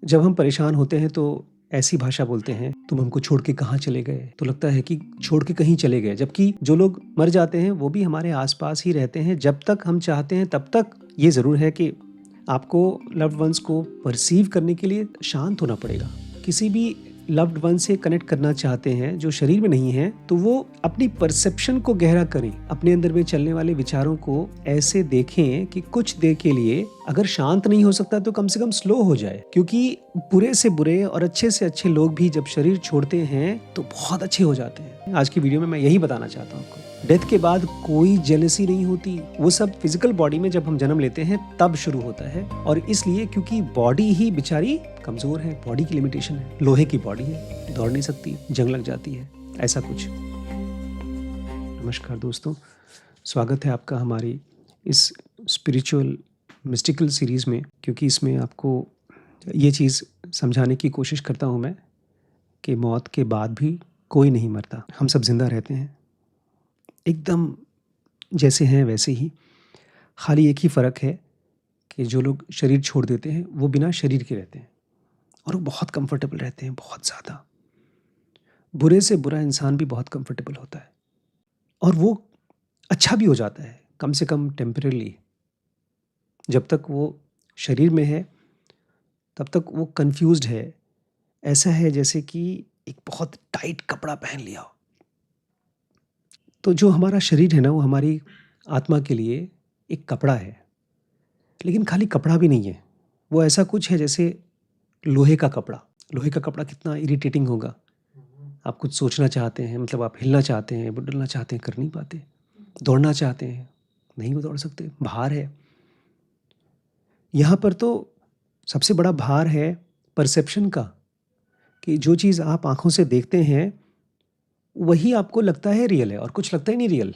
जब हम परेशान होते हैं तो ऐसी भाषा बोलते हैं, तुम हमको छोड़ के कहाँ चले गए? तो लगता है कि छोड़ के कहीं चले गए, जबकि जो लोग मर जाते हैं वो भी हमारे आस-पास ही रहते हैं जब तक हम चाहते हैं तब तक। ये ज़रूर है कि आपको लव्ड वन्स को परसीव करने के लिए शांत होना पड़ेगा। किसी भी लव्ड वन से कनेक्ट करना चाहते हैं जो शरीर में नहीं है, तो वो अपनी परसेप्शन को गहरा करें। अपने अंदर में चलने वाले विचारों को ऐसे देखें कि कुछ देर के लिए अगर शांत नहीं हो सकता तो कम से कम स्लो हो जाए, क्योंकि बुरे से बुरे और अच्छे से अच्छे लोग भी जब शरीर छोड़ते हैं तो बहुत अच्छे हो जाते हैं। आज की वीडियो में मैं यही बताना चाहता हूँ आपको। डेथ के बाद कोई जेलसी नहीं होती, वो सब फिजिकल बॉडी में जब हम जन्म लेते हैं तब शुरू होता है, और इसलिए क्योंकि बॉडी ही बेचारी कमजोर है, बॉडी की लिमिटेशन है, लोहे की बॉडी है, दौड़ नहीं सकती, जंग लग जाती है, ऐसा कुछ। नमस्कार दोस्तों, स्वागत है आपका हमारी इस स्पिरिचुअल मिस्टिकल सीरीज़ में, क्योंकि इसमें आपको ये चीज़ समझाने की कोशिश करता हूँ मैं कि मौत के बाद भी कोई नहीं मरता, हम सब जिंदा रहते हैं एकदम जैसे हैं वैसे ही। खाली एक ही फ़र्क है कि जो लोग शरीर छोड़ देते हैं वो बिना शरीर के रहते हैं और वो बहुत कंफर्टेबल रहते हैं, बहुत ज़्यादा। बुरे से बुरा इंसान भी बहुत कंफर्टेबल होता है और वो अच्छा भी हो जाता है, कम से कम टेम्परेली। जब तक वो शरीर में है तब तक वो कंफ्यूज्ड है। ऐसा है जैसे कि एक बहुत टाइट कपड़ा पहन लिया हो। तो जो हमारा शरीर है ना, वो हमारी आत्मा के लिए एक कपड़ा है, लेकिन खाली कपड़ा भी नहीं है। वो ऐसा कुछ है जैसे लोहे का कपड़ा। लोहे का कपड़ा कितना इरिटेटिंग होगा। आप कुछ सोचना चाहते हैं, मतलब आप हिलना चाहते हैं, बुडलना चाहते हैं, कर नहीं पाते। दौड़ना चाहते हैं, नहीं वो दौड़ सकते, भार है। यहाँ पर तो सबसे बड़ा भार है परसेप्शन का, कि जो चीज़ आप आँखों से देखते हैं वही आपको लगता है रियल है और कुछ लगता ही नहीं रियल।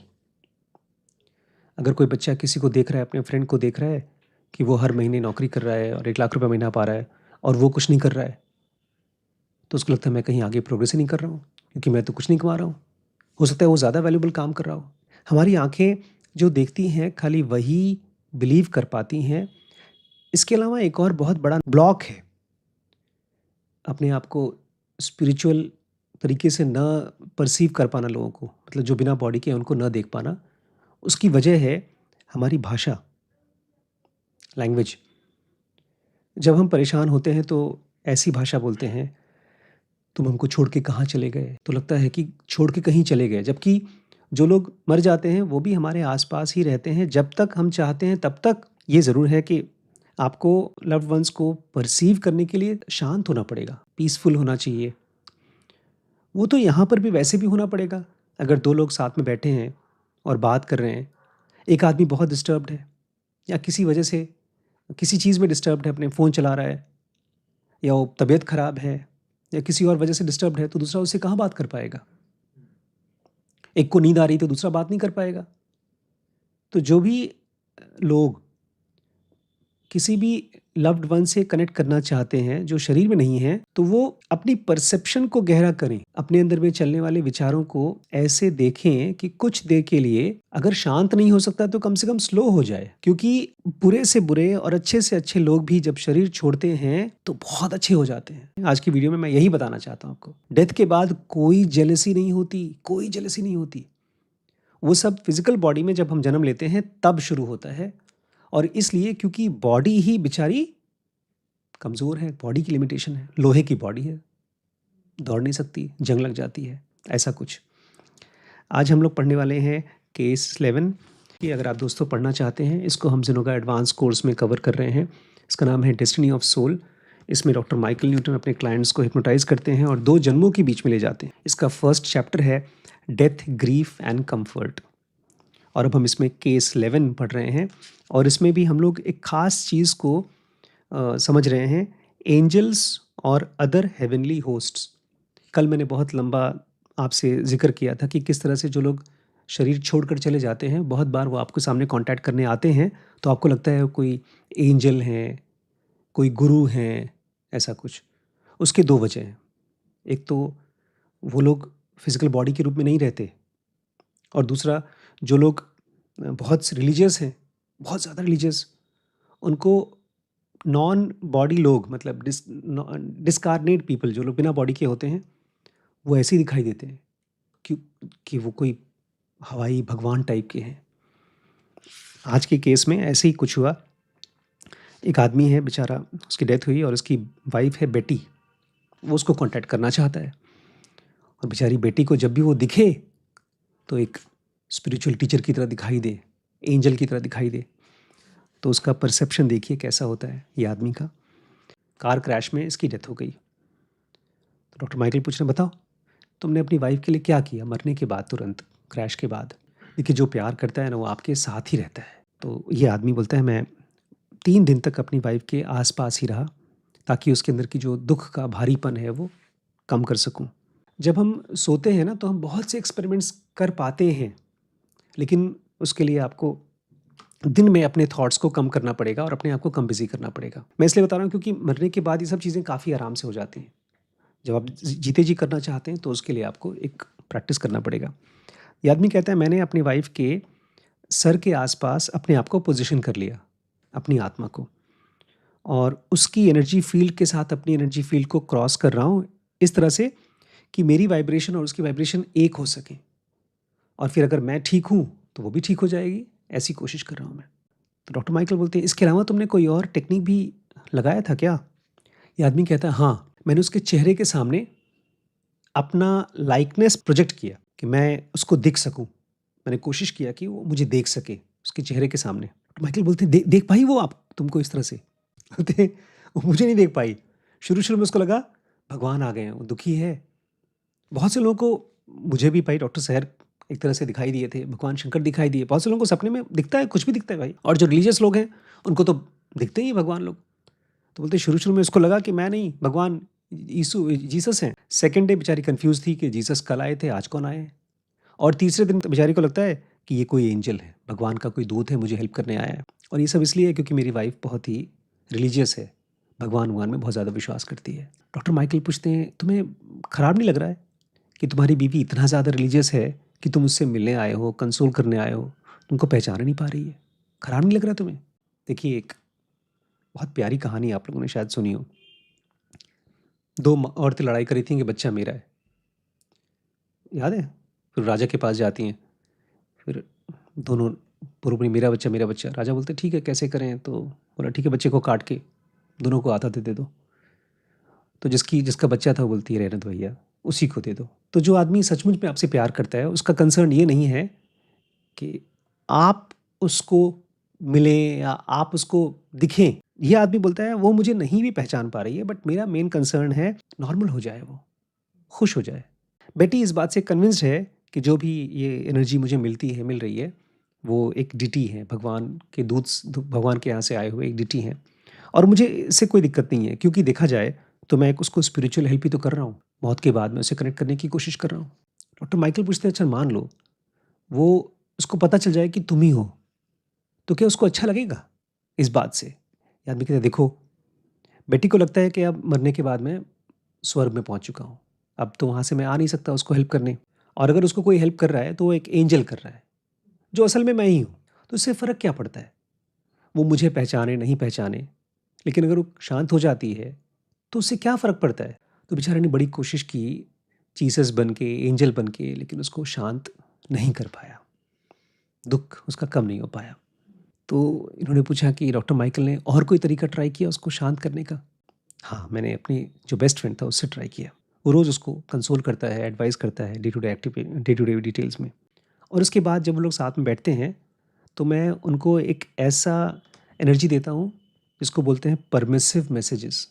अगर कोई बच्चा किसी को देख रहा है, अपने फ्रेंड को देख रहा है कि वो हर महीने नौकरी कर रहा है और 1 लाख रुपए महीना पा रहा है और वो कुछ नहीं कर रहा है, तो उसको लगता है मैं कहीं आगे प्रोग्रेस ही नहीं कर रहा हूँ, क्योंकि मैं तो कुछ नहीं कमा रहा हूँ। हो सकता है वो ज़्यादा वैल्यूबल काम कर रहा हो। हमारी आँखें जो देखती हैं खाली वही बिलीव कर पाती हैं। इसके अलावा एक और बहुत बड़ा ब्लॉक है अपने आप को स्पिरिचुअल तरीके से ना परसीव कर पाना लोगों को, मतलब जो बिना बॉडी के हैं उनको ना देख पाना। उसकी वजह है हमारी भाषा, लैंग्वेज। जब हम परेशान होते हैं तो ऐसी भाषा बोलते हैं, तुम हमको छोड़ के कहाँ चले गए? तो लगता है कि छोड़ के कहीं चले गए, जबकि जो लोग मर जाते हैं वो भी हमारे आस-पास ही रहते हैं जब तक हम चाहते हैं तब तक। ये ज़रूर है कि आपको लव्ड वन्स को परसीव करने के लिए शांत होना पड़ेगा, पीसफुल होना चाहिए। वो तो यहाँ पर भी वैसे भी होना पड़ेगा। अगर 2 लोग साथ में बैठे हैं और बात कर रहे हैं, एक आदमी बहुत डिस्टर्ब्ड है या किसी वजह से किसी चीज़ में डिस्टर्ब्ड है, अपने फ़ोन चला रहा है, या वो तबीयत ख़राब है या किसी और वजह से डिस्टर्ब्ड है, तो दूसरा उससे कहाँ बात कर पाएगा? एक को नींद आ रही तो दूसरा बात नहीं कर पाएगा। तो जो भी लोग किसी भी लव्ड वन से कनेक्ट करना चाहते हैं जो शरीर में नहीं है, तो वो अपनी परसेप्शन को गहरा करें। अपने अंदर में चलने वाले विचारों को ऐसे देखें कि कुछ देर के लिए अगर शांत नहीं हो सकता तो कम से कम स्लो हो जाए, क्योंकि बुरे से बुरे और अच्छे से अच्छे लोग भी जब शरीर छोड़ते हैं तो बहुत अच्छे हो जाते हैं। आज की वीडियो में मैं यही बताना चाहता हूँ आपको। डेथ के बाद कोई जेलसी नहीं होती, कोई जेलसी नहीं होती। वो सब फिजिकल बॉडी में जब हम जन्म लेते हैं तब शुरू होता है, और इसलिए क्योंकि बॉडी ही बेचारी कमज़ोर है, बॉडी की लिमिटेशन है, लोहे की बॉडी है, दौड़ नहीं सकती, जंग लग जाती है, ऐसा कुछ। आज हम लोग पढ़ने वाले हैं केस 11 की। अगर आप दोस्तों पढ़ना चाहते हैं, इसको हम जिनोगा एडवांस कोर्स में कवर कर रहे हैं। इसका नाम है डेस्टिनी ऑफ सोल। इसमें डॉक्टर माइकल न्यूटन अपने क्लाइंट्स को हिप्नोटाइज़ करते हैं और 2 जन्मों के बीच में ले जाते हैं। इसका फर्स्ट चैप्टर है डेथ, ग्रीफ एंड कम्फर्ट, और अब हम इसमें केस 11 पढ़ रहे हैं, और इसमें भी हम लोग एक ख़ास चीज़ को समझ रहे हैं, एंजल्स और अदर हेवनली होस्ट्स। कल मैंने बहुत लंबा आपसे ज़िक्र किया था कि किस तरह से जो लोग शरीर छोड़कर चले जाते हैं, बहुत बार वो आपके सामने कांटेक्ट करने आते हैं, तो आपको लगता है कोई एंजल हैं, कोई गुरु हैं, ऐसा कुछ। उसके 2 वजह हैं। एक तो वो लोग फिज़िकल बॉडी के रूप में नहीं रहते, और दूसरा जो लोग बहुत रिलीजियस हैं, बहुत ज़्यादा रिलीजियस, उनको नॉन बॉडी लोग मतलब डिस्कार्नेट पीपल, जो लोग बिना बॉडी के होते हैं, वो ऐसे ही दिखाई देते हैं कि वो कोई हवाई भगवान टाइप के हैं। आज के केस में ऐसे ही कुछ हुआ। एक आदमी है बेचारा, उसकी डेथ हुई और उसकी वाइफ है बेटी, वो उसको कांटेक्ट करना चाहता है। और बेचारी बेटी को जब भी वो दिखे तो एक स्पिरिचुअल टीचर की तरह दिखाई दे, एंजल की तरह दिखाई दे। तो उसका परसेप्शन देखिए कैसा होता है ये आदमी का। कार क्रैश में इसकी डेथ हो गई। तो डॉक्टर माइकल पूछ रहे हैं, बताओ तुमने अपनी वाइफ के लिए क्या किया मरने के बाद, तुरंत क्रैश के बाद। देखिए जो प्यार करता है ना वो आपके साथ ही रहता है। तो ये आदमी बोलता है मैं 3 दिन तक अपनी वाइफ के आसपास ही रहा ताकि उसके अंदर की जो दुख का भारीपन है वो कम कर सकूं। जब हम सोते हैं ना तो हम बहुत से एक्सपेरिमेंट्स कर पाते हैं, लेकिन उसके लिए आपको दिन में अपने थॉट्स को कम करना पड़ेगा और अपने आप को कम बिजी करना पड़ेगा। मैं इसलिए बता रहा हूँ क्योंकि मरने के बाद ये सब चीज़ें काफ़ी आराम से हो जाती हैं। जब आप जीते जी करना चाहते हैं तो उसके लिए आपको एक प्रैक्टिस करना पड़ेगा। ये आदमी कहता है मैंने अपनी वाइफ के सर के आसपास अपने आप को पोजीशन कर लिया, अपनी आत्मा को, और उसकी एनर्जी फील्ड के साथ अपनी एनर्जी फील्ड को क्रॉस कर रहा हूँ इस तरह से कि मेरी वाइब्रेशन और उसकी वाइब्रेशन एक हो सके। और फिर अगर मैं ठीक हूँ तो वो भी ठीक हो जाएगी, ऐसी कोशिश कर रहा हूँ मैं। तो डॉक्टर माइकल बोलते हैं इसके अलावा तुमने कोई और टेक्निक भी लगाया था क्या? ये आदमी कहता है हाँ, मैंने उसके चेहरे के सामने अपना लाइकनेस प्रोजेक्ट किया कि मैं उसको दिख सकूं। मैंने कोशिश किया कि वो मुझे देख सके उसके चेहरे के सामने। तो माइकल बोलते हैं देख पाई वो आप तुमको इस तरह से? बोलते हैं वो मुझे नहीं देख पाई। शुरू शुरू में उसको लगा भगवान आ गए हैं, वो दुखी है। बहुत से लोगों को, मुझे भी भाई डॉक्टर सहर एक तरह से दिखाई दिए थे, भगवान शंकर दिखाई दिए। बहुत से लोगों को सपने में दिखता है, कुछ भी दिखता है भाई। और जो रिलीजियस लोग हैं उनको तो दिखते ही हैं भगवान लोग। तो बोलते शुरू शुरू में उसको लगा कि मैं नहीं, भगवान यीशु जीसस हैं। सेकंड डे बेचारी कंफ्यूज थी कि जीसस कल आए थे, आज कौन आए हैं। और तीसरे दिन तो बेचारी को लगता है कि ये कोई एंजल है, भगवान का कोई दूत है, मुझे हेल्प करने आया है। और ये सब इसलिए है क्योंकि मेरी वाइफ बहुत ही रिलीजियस है, भगवान में बहुत ज़्यादा विश्वास करती है। डॉक्टर माइकल पूछते हैं तुम्हें ख़राब नहीं लग रहा है कि तुम्हारी बीवी इतना ज़्यादा रिलीजियस है कि तुम उससे मिलने आए हो, कंसोल करने आए हो, तुमको पहचान नहीं पा रही है? ख़राब नहीं लग रहा तुम्हें? देखिए एक बहुत प्यारी कहानी आप लोगों ने शायद सुनी हो। दो औरतें लड़ाई करी थी कि बच्चा मेरा है, याद है? फिर राजा के पास जाती हैं। फिर दोनों पूर्व में मेरा बच्चा मेरा बच्चा। राजा बोलते ठीक है कैसे करें? तो बोला ठीक है बच्चे को काट के दोनों को आधा दे दो। तो जिसका बच्चा था वो बोलती है रहने दो भैया, उसी को दे दो। तो जो आदमी सचमुच में आपसे प्यार करता है उसका कंसर्न ये नहीं है कि आप उसको मिलें या आप उसको दिखें। ये आदमी बोलता है वो मुझे नहीं भी पहचान पा रही है बट मेरा मेन कंसर्न है नॉर्मल हो जाए, वो खुश हो जाए। बेटी इस बात से कन्विंस्ड है कि जो भी ये एनर्जी मुझे मिल रही है वो एक डिटी है, भगवान के भगवान के यहाँ से आए हुए एक डिटी हैं। और मुझे इससे कोई दिक्कत नहीं है क्योंकि देखा जाए तो मैं एक उसको स्पिरिचुअल हेल्प ही तो कर रहा हूँ। मौत के बाद मैं उसे कनेक्ट करने की कोशिश कर रहा हूँ। डॉक्टर माइकल पूछते हैं अच्छा मान लो वो उसको पता चल जाए कि तुम ही हो, तो क्या उसको अच्छा लगेगा इस बात से? ये आदमी कहता है देखो, बेटी को लगता है कि अब मरने के बाद मैं स्वर्ग में पहुंच चुका हूँ, अब तो वहाँ से मैं आ नहीं सकता उसको हेल्प करने। और अगर उसको कोई हेल्प कर रहा है तो वो एक एंजल कर रहा है जो असल में मैं ही हूँ। तो इससे फ़र्क क्या पड़ता है वो मुझे पहचाने नहीं पहचाने? लेकिन अगर वो शांत हो जाती है तो उससे क्या फ़र्क पड़ता है? तो बेचारे ने बड़ी कोशिश की जीसस बन के, एंजल बन के, लेकिन उसको शांत नहीं कर पाया, दुख उसका कम नहीं हो पाया। तो इन्होंने पूछा कि डॉक्टर माइकल ने और कोई तरीका ट्राई किया उसको शांत करने का? हाँ, मैंने अपनी जो बेस्ट फ्रेंड था उससे ट्राई किया। वो रोज़ उसको कंसोल करता है, एडवाइस करता है डे टू डे डिटेल्स में। और उसके बाद जब वो लोग साथ में बैठते हैं तो मैं उनको एक ऐसा एनर्जी देता हूँ जिसको बोलते हैं परमिसिव मैसेजेस।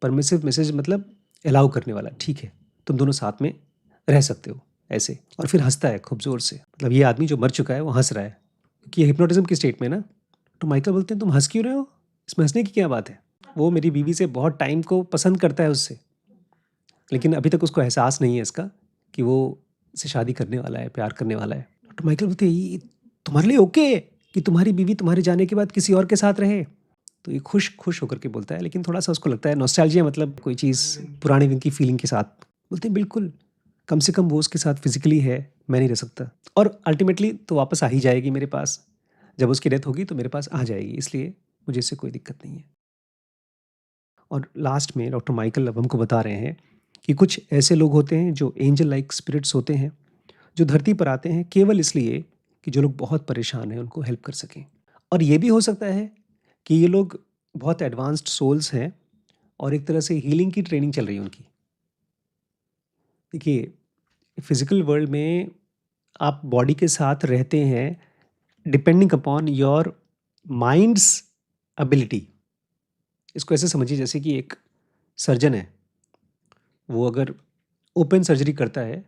परमिसिव मैसेज मतलब अलाउ करने वाला, ठीक है तुम दोनों साथ में रह सकते हो ऐसे। और फिर हंसता है खूब ज़ोर से, मतलब ये आदमी जो मर चुका है वो हंस रहा है क्योंकि ये हिप्नोटिज्म की स्टेट में ना। तो माइकल बोलते हैं तुम हंस क्यों रहे हो, इसमें हंसने की क्या बात है? वो मेरी बीवी से बहुत टाइम को पसंद करता है उससे, लेकिन अभी तक उसको एहसास नहीं है इसका कि वो इससे शादी करने वाला है, प्यार करने वाला है। तो माइकल बोलते हैं ये तुम्हारे लिए ओके है कि तुम्हारी बीवी तुम्हारे जाने के बाद किसी और के साथ रहे? तो ये खुश खुश होकर के बोलता है, लेकिन थोड़ा सा उसको लगता है नॉस्टैल्जिया, मतलब कोई चीज़ पुराने दिन की फीलिंग के साथ। बोलते हैं बिल्कुल, कम से कम वो उसके साथ फिजिकली है, मैं नहीं रह सकता। और अल्टीमेटली तो वापस आ ही जाएगी मेरे पास, जब उसकी डेथ होगी तो मेरे पास आ जाएगी, इसलिए मुझे इससे कोई दिक्कत नहीं है। और लास्ट में डॉक्टर माइकल अब हमको बता रहे हैं कि कुछ ऐसे लोग होते हैं जो एंजल लाइक स्पिरिट्स होते हैं, जो धरती पर आते हैं केवल इसलिए कि जो लोग बहुत परेशान हैं उनको हेल्प कर सकें। और ये भी हो सकता है कि ये लोग बहुत एडवांस्ड सोल्स हैं और एक तरह से हीलिंग की ट्रेनिंग चल रही है उनकी। देखिए, फिजिकल वर्ल्ड में आप बॉडी के साथ रहते हैं depending upon your minds ability. इसको ऐसे समझिए जैसे कि एक सर्जन है, वो अगर ओपन सर्जरी करता है,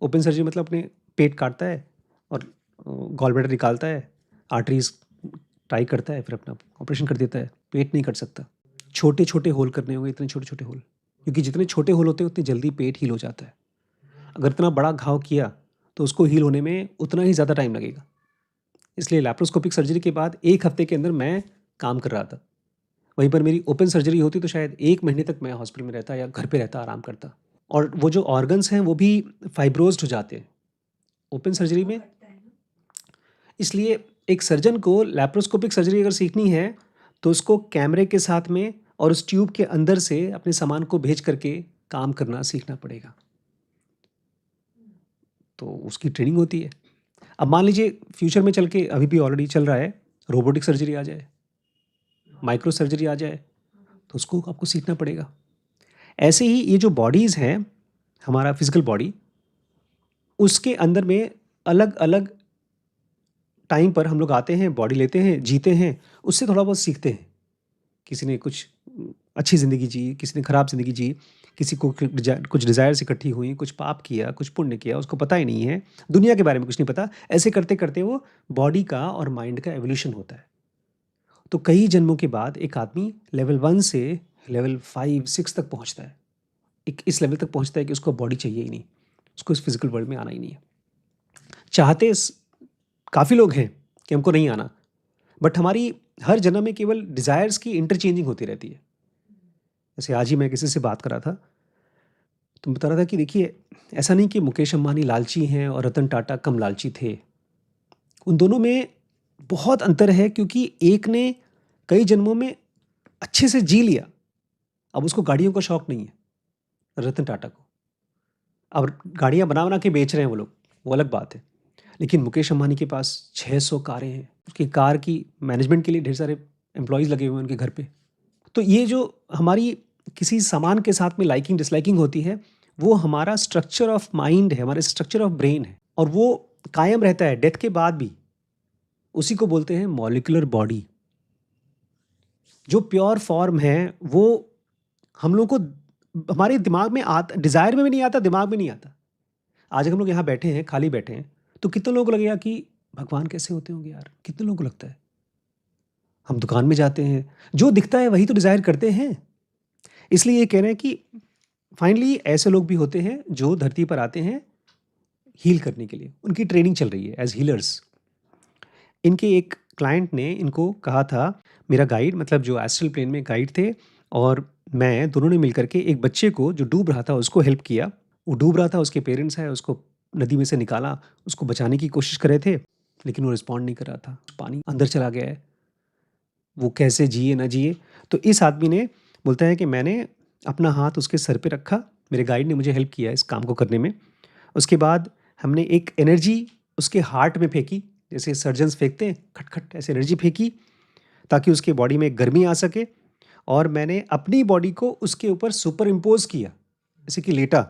ओपन सर्जरी मतलब अपने पेट काटता है और गॉल ब्लैडर निकालता है, आर्टरीज टाई करता है, फिर अपना ऑपरेशन कर देता है। पेट नहीं कट सकता। छोटे छोटे होल करने होंगे, इतने छोटे छोटे होल, क्योंकि जितने छोटे होल होते हैं उतनी जल्दी पेट हील हो जाता है। अगर इतना बड़ा घाव किया तो उसको हील होने में उतना ही ज़्यादा टाइम लगेगा। इसलिए लैप्रोस्कोपिक सर्जरी के बाद 1 हफ्ते के अंदर मैं काम कर रहा था। वहीं पर मेरी ओपन सर्जरी होती तो शायद 1 महीने तक मैं हॉस्पिटल में रहता या घर पे रहता, आराम करता। और वो जो ऑर्गन्स हैं वो भी फाइब्रोज्ड हो जाते हैं ओपन सर्जरी में। इसलिए एक सर्जन को लैप्रोस्कोपिक सर्जरी अगर सीखनी है तो उसको कैमरे के साथ में और उस ट्यूब के अंदर से अपने सामान को भेज करके काम करना सीखना पड़ेगा। तो उसकी ट्रेनिंग होती है। अब मान लीजिए फ्यूचर में चल के, अभी भी ऑलरेडी चल रहा है, रोबोटिक सर्जरी आ जाए, माइक्रो सर्जरी आ जाए, तो उसको आपको सीखना पड़ेगा। ऐसे ही ये जो बॉडीज़ हैं, हमारा फिजिकल बॉडी, उसके अंदर में अलग अलग टाइम पर हम लोग आते हैं, बॉडी लेते हैं, जीते हैं, उससे थोड़ा बहुत सीखते हैं। किसी ने कुछ अच्छी ज़िंदगी जी, किसी ने ख़राब ज़िंदगी जी, किसी को कुछ डिज़ायर्स इकट्ठी हुई, कुछ पाप किया, कुछ पुण्य किया, उसको पता ही नहीं है, दुनिया के बारे में कुछ नहीं पता। ऐसे करते करते वो बॉडी का और माइंड का एवोल्यूशन होता है। तो कई जन्मों के बाद एक आदमी लेवल 1 से लेवल 5-6 तक पहुंचता है। एक इस लेवल तक पहुंचता है कि उसको बॉडी चाहिए ही नहीं, उसको इस फिजिकल वर्ल्ड में आना ही नहीं है। चाहते काफ़ी लोग हैं कि हमको नहीं आना, बट हमारी हर जन्म में केवल डिज़ायर्स की इंटरचेंजिंग होती रहती है। जैसे आज ही मैं किसी से बात कर रहा था, तो बता रहा था कि देखिए, ऐसा नहीं कि मुकेश अंबानी लालची हैं और रतन टाटा कम लालची थे। उन दोनों में बहुत अंतर है, क्योंकि एक ने कई जन्मों में अच्छे से जी लिया, अब उसको गाड़ियों का शौक नहीं है, रतन टाटा को। अब गाड़ियाँ बना-बना के बेच रहे हैं वो लोग, वो अलग बात है। लेकिन मुकेश अंबानी के पास 600 कारें हैं, उसकी कार की मैनेजमेंट के लिए ढेर सारे एम्प्लॉइज़ लगे हुए हैं उनके घर पे। तो ये जो हमारी किसी सामान के साथ में लाइकिंग डिसलाइकिंग होती है, वो हमारा स्ट्रक्चर ऑफ माइंड है, हमारे स्ट्रक्चर ऑफ ब्रेन है, और वो कायम रहता है डेथ के बाद भी। उसी को बोलते हैं मॉलिक्यूलर बॉडी। जो प्योर फॉर्म है वो हम लोग को हमारे दिमाग में आता, डिज़ायर में भी नहीं आता, दिमाग में नहीं आता। आज हम लोग यहाँ बैठे हैं, खाली बैठे हैं, तो कितने लोगों को लगेगा कि भगवान कैसे होते होंगे यार? कितने लोगों को लगता है? हम दुकान में जाते हैं, जो दिखता है वही तो डिज़ायर करते हैं। इसलिए ये कह रहे हैं कि फाइनली ऐसे लोग भी होते हैं जो धरती पर आते हैं हील करने के लिए। उनकी ट्रेनिंग चल रही है एज़ हीलर्स। इनके एक क्लाइंट ने इनको कहा था, मेरा गाइड, मतलब जो एस्ट्रल प्लेन में गाइड थे, और मैं दोनों ने मिलकर के एक बच्चे को जो डूब रहा था उसको हेल्प किया। वो डूब रहा था, उसके पेरेंट्स हैं, उसको नदी में से निकाला, उसको बचाने की कोशिश कर रहे थे, लेकिन वो रिस्पॉन्ड नहीं कर रहा था, पानी अंदर चला गया है, वो कैसे जिए ना जिए। तो इस आदमी ने बोलता है कि मैंने अपना हाथ उसके सर पे रखा, मेरे गाइड ने मुझे हेल्प किया इस काम को करने में। उसके बाद हमने एक एनर्जी उसके हार्ट में फेंकी, जैसे सर्जन्स फेंकते हैं, खटखट ऐसे एनर्जी फेंकी, ताकि उसके बॉडी में गर्मी आ सके। और मैंने अपनी बॉडी को उसके ऊपर सुपर इम्पोज किया, जैसे कि लेटा,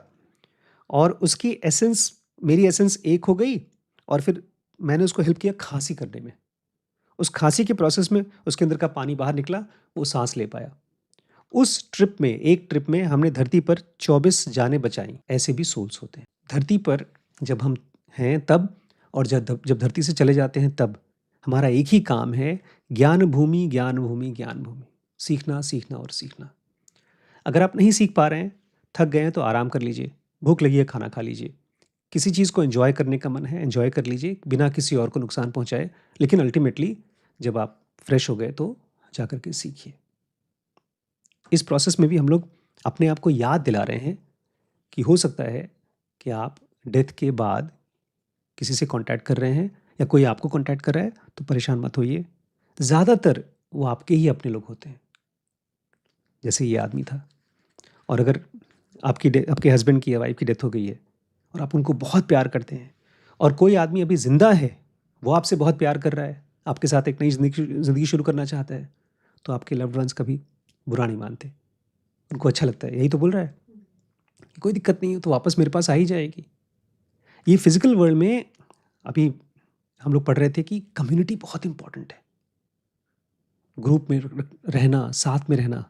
और उसकी एसेंस मेरी एसेंस एक हो गई। और फिर मैंने उसको हेल्प किया खांसी करने में। उस खांसी के प्रोसेस में उसके अंदर का पानी बाहर निकला, वो सांस ले पाया। उस ट्रिप में, एक ट्रिप में हमने धरती पर 24 जानें बचाई। ऐसे भी सोल्स होते हैं धरती पर। जब हम हैं तब, और जब जब धरती से चले जाते हैं तब, हमारा एक ही काम है, ज्ञान भूमि ज्ञान भूमि ज्ञान भूमि, सीखना सीखना और सीखना। अगर आप नहीं सीख पा रहे हैं, थक गए हैं, तो आराम कर लीजिए, भूख लगी है खाना खा लीजिए, किसी चीज़ को एंजॉय करने का मन है एंजॉय कर लीजिए बिना किसी और को नुकसान पहुंचाए। लेकिन अल्टीमेटली जब आप फ्रेश हो गए तो जाकर के सीखिए। इस प्रोसेस में भी हम लोग अपने आप को याद दिला रहे हैं कि हो सकता है कि आप डेथ के बाद किसी से कांटेक्ट कर रहे हैं, या कोई आपको कांटेक्ट कर रहा है, तो परेशान मत होइए। ज़्यादातर वो आपके ही अपने लोग होते हैं। जैसे ये आदमी था। और अगर आपके हस्बैंड की या वाइफ की डेथ हो गई है और आप उनको बहुत प्यार करते हैं और कोई आदमी अभी ज़िंदा है, वो आपसे बहुत प्यार कर रहा है, आपके साथ एक नई ज़िंदगी शुरू करना चाहता है, तो आपके लव्ड वंस कभी बुरा नहीं मानते। उनको अच्छा लगता है, यही तो बोल रहा है कि कोई दिक्कत नहीं है, तो वापस मेरे पास आ ही जाएगी। ये फिज़िकल वर्ल्ड में अभी हम लोग पढ़ रहे थे कि कम्युनिटी बहुत इम्पोर्टेंट है। ग्रुप में रहना, साथ में रहना,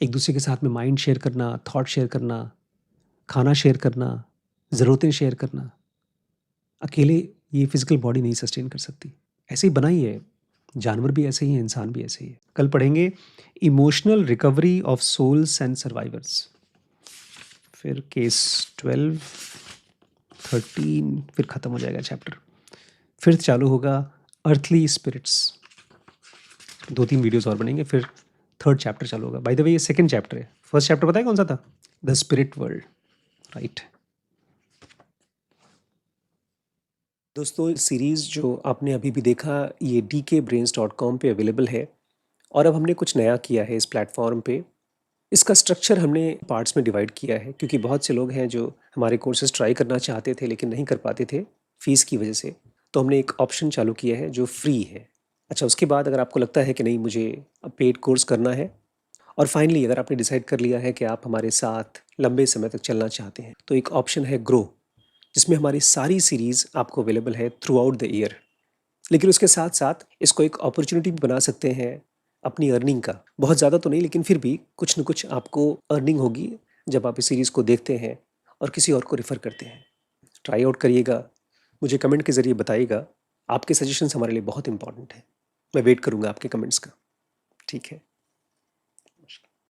एक दूसरे के साथ में माइंड शेयर करना, थॉट शेयर करना, खाना शेयर करना, ज़रूरतें शेयर करना। अकेले ये फिज़िकल बॉडी नहीं सस्टेन कर सकती। ऐसे ही बना ही है, जानवर भी ऐसे ही हैं, इंसान भी ऐसे ही है। कल पढ़ेंगे emotional recovery of souls and survivors, फिर केस 12, 13, फिर ख़त्म हो जाएगा चैप्टर। फिर चालू होगा अर्थली स्पिरिट्स। 2-3 वीडियोज़ और बनेंगे, फिर थर्ड चैप्टर चालू होगा। बाय द वे ये सेकंड चैप्टर है। फर्स्ट चैप्टर पता है कौन सा था? The spirit world, right. दोस्तों, सीरीज़ जो आपने अभी भी देखा ये dkbrains.com पे अवेलेबल है और अब हमने कुछ नया किया है इस प्लेटफॉर्म पे। इसका स्ट्रक्चर हमने पार्ट्स में डिवाइड किया है क्योंकि बहुत से लोग हैं जो हमारे कोर्सेज़ ट्राई करना चाहते थे लेकिन नहीं कर पाते थे फ़ीस की वजह से। तो हमने एक ऑप्शन चालू किया है जो फ्री है। अच्छा, उसके बाद अगर आपको लगता है कि नहीं मुझे अब पेड कोर्स करना है और फाइनली अगर आपने डिसाइड कर लिया है कि आप हमारे साथ लंबे समय तक चलना चाहते हैं तो एक ऑप्शन है ग्रो, जिसमें हमारी सारी सीरीज़ आपको अवेलेबल है थ्रू आउट द ईयर। लेकिन उसके साथ साथ इसको एक अपॉर्चुनिटी भी बना सकते हैं अपनी अर्निंग का। बहुत ज़्यादा तो नहीं लेकिन फिर भी कुछ न कुछ आपको अर्निंग होगी जब आप इस सीरीज़ को देखते हैं और किसी और को रेफ़र करते हैं। ट्राई आउट करिएगा, मुझे कमेंट के ज़रिए बताइएगा। आपके सजेशंस हमारे लिए बहुत इंपॉर्टेंट हैं। मैं वेट करूँगा आपके कमेंट्स का। ठीक है।